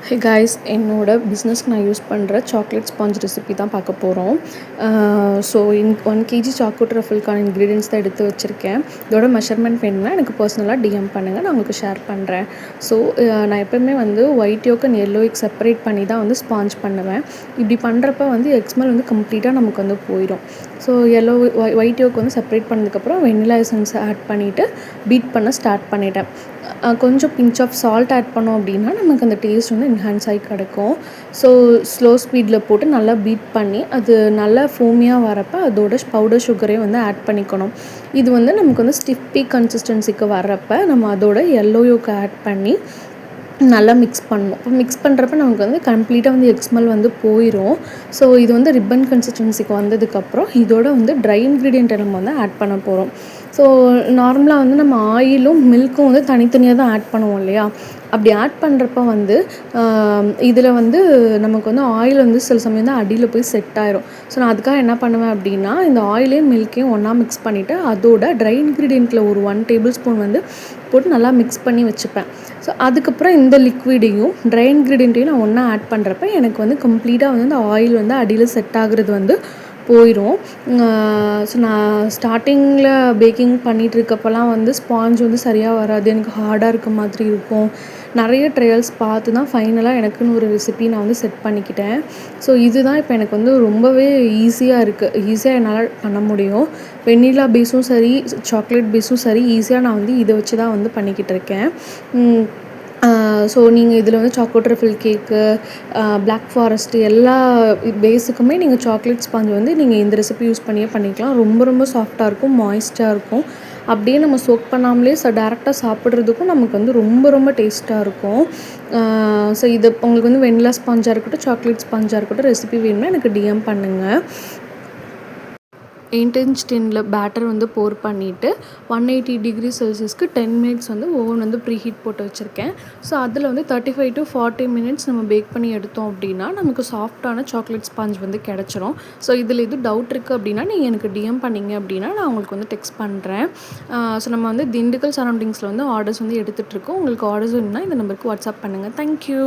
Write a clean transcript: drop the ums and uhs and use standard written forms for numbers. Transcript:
Hey guys, என்னோட பிஸ்னஸ்க்கு நான் யூஸ் பண்ணுற சாக்லேட் ஸ்பாஞ்ச் ரெசிபி தான் பார்க்க போகிறோம். ஸோ 1 kg சாக்கோ ட்ரஃபிள்கான இன்க்ரீடியன்ஸ் தான் எடுத்து வச்சுருக்கேன். இதோட மெஷர்மெண்ட் வேணும்னா எனக்கு பர்சனலாக டிஎம் பண்ணுங்கள், நான் உங்களுக்கு ஷேர் பண்ணுறேன். ஸோ நான் எப்போவுமே வந்து white yolk and yellow yolk separate பண்ணி தான் வந்து ஸ்பாஞ்ச் பண்ணுவேன். இப்படி பண்ணுறப்ப வந்து எக்ஸ்மெல் வந்து கம்ப்ளீட்டாக நமக்கு வந்து போயிடும். ஸோ ஒயிட் யோக் வந்து செப்பரேட் பண்ணதுக்கப்புறம் வெண்ணிலா எசன்ஸ் ஆட் பண்ணிவிட்டு பீட் பண்ண ஸ்டார்ட் பண்ணிட்டேன். கொஞ்சம் பிஞ்ச் ஆஃப் சால்ட் ஆட் பண்ணோம் அப்படின்னா நமக்கு அந்த டேஸ்ட் வந்து என்ஹான்ஸ் ஆகி கிடைக்கும். ஸோ ஸ்லோ ஸ்பீடில் போட்டு நல்லா பீட் பண்ணி அது நல்லா ஃபோமியாக வரப்போ அதோட பவுடர் சுகரையும் வந்து ஆட் பண்ணிக்கணும். இது வந்து நமக்கு வந்து ஸ்டிஃபி கன்சிஸ்டன்சிக்கு வர்றப்போ நம்ம அதோட எல்லோ யோக் ஆட் பண்ணி நல்லா மிக்ஸ் பண்ணணும். இப்போ மிக்ஸ் பண்ணுறப்ப நமக்கு வந்து கம்ப்ளீட்டாக வந்து எக்ஸ்மெல் வந்து போயிடும். ஸோ இது வந்து ரிப்பன் கன்சிஸ்டன்சிக்கு வந்ததுக்கப்புறம் இதோட வந்து ட்ரை இன்க்ரீடியண்ட்டை நம்ம வந்து ஆட் பண்ண போகிறோம். ஸோ நார்மலாக வந்து நம்ம ஆயிலும் மில்க்கும் வந்து தனித்தனியாக தான் ஆட் பண்ணுவோம் இல்லையா? அப்படி ஆட் பண்ணுறப்ப வந்து இதில் வந்து நமக்கு வந்து ஆயில் வந்து சில சமயம் தான் அடியில் போய் செட் ஆயிரும். ஸோ நான் அதுக்காக என்ன பண்ணுவேன் அப்படின்னா, இந்த ஆயிலையும் மில்க்கையும் ஒன்றா மிக்ஸ் பண்ணிவிட்டு அதோட ட்ரை இன்க்ரீடியண்ட்டில் ஒரு 1 டேபிள் ஸ்பூன் வந்து போட்டு நல்லா மிக்ஸ் பண்ணி வச்சுப்பேன். ஸோ அதுக்கப்புறம் இந்த லிக்விடையும் ட்ரை இன்க்ரீடியண்ட்டையும் நான் ஒன்றா ஆட் பண்ணுறப்ப எனக்கு வந்து கம்ப்ளீட்டாக வந்து அந்த ஆயில் வந்து அடியில் செட் ஆகுறது வந்து போயிடும். ஸோ நான் ஸ்டார்டிங்கில் பேக்கிங் பண்ணிகிட்ருக்கப்போலாம் வந்து ஸ்பாஞ்ச் வந்து சரியாக வராது, எனக்கு ஹார்டாக இருக்க மாதிரி இருக்கும். நிறைய ட்ரையல்ஸ் பார்த்து தான் ஃபைனலாக எனக்குன்னு ஒரு ரெசிபி நான் வந்து செட் பண்ணிக்கிட்டேன். ஸோ இதுதான் இப்போ எனக்கு வந்து ரொம்பவே ஈஸியாக இருக்குது. ஈஸியாக என்னால் பண்ண முடியும். வெண்ணிலா பேஸும் சரி, சாக்லேட் பேஸும் சரி, ஈஸியாக நான் வந்து இதை வச்சு தான் வந்து பண்ணிக்கிட்டு இருக்கேன். ஸோ நீங்கள் இதில் வந்து சாக்கோ ட்ரஃபிள் கேக்கு, பிளாக் ஃபாரஸ்ட்டு எல்லா பேஸுக்குமே நீங்கள் சாக்லேட் ஸ்பாஞ்ச் வந்து நீங்கள் இந்த ரெசிபி யூஸ் பண்ணியே பண்ணிக்கலாம். ரொம்ப ரொம்ப சாஃப்டாக இருக்கும், மாய்ஸ்டாக இருக்கும். அப்படியே நம்ம சோக் பண்ணாமலே டேரெக்டாக சாப்பிட்றதுக்கும் நமக்கு வந்து ரொம்ப ரொம்ப டேஸ்ட்டாக இருக்கும். ஸோ இது உங்களுக்கு வந்து வெண்ணிலா ஸ்பாஞ்சாக இருக்கட்டும், சாக்லேட் ஸ்பாஞ்சாக இருக்கட்டும், ரெசிபி வேணும்னா எனக்கு டிஎம் பண்ணுங்கள். 8 inch டின்னில் பேட்டர் வந்து போர் பண்ணிவிட்டு 180 டிகிரி செல்சியஸ்க்கு 10 மினிட்ஸ் வந்து ஓவன் வந்து ப்ரீ ஹீட் போட்டு வச்சுருக்கேன். ஸோ அதில் வந்து 35 to 40 மினிட்ஸ் நம்ம பேக் பண்ணி எடுத்தோம் அப்படின்னா நமக்கு சாஃப்டான சாக்லேட் ஸ்பாஞ்ச் வந்து கிடச்சிரும். ஸோ இதில் எதுவும் டவுட் இருக்குது அப்படின்னா நீங்கள் எனக்கு டிஎம் பண்ணிங்க அப்படின்னா நான் உங்களுக்கு வந்து டெக்ஸ்ட் பண்ணுறேன். ஸோ நம்ம வந்து திண்டுக்கல் சரௌண்டிங்ஸில் வந்து ஆர்டர்ஸ் வந்து எடுத்துகிட்ருக்கோம். உங்களுக்கு ஆர்டர்ஸ் வேணும்னா இந்த நம்பருக்கு வாட்ஸ்அப் பண்ணுங்கள். தேங்க்யூ.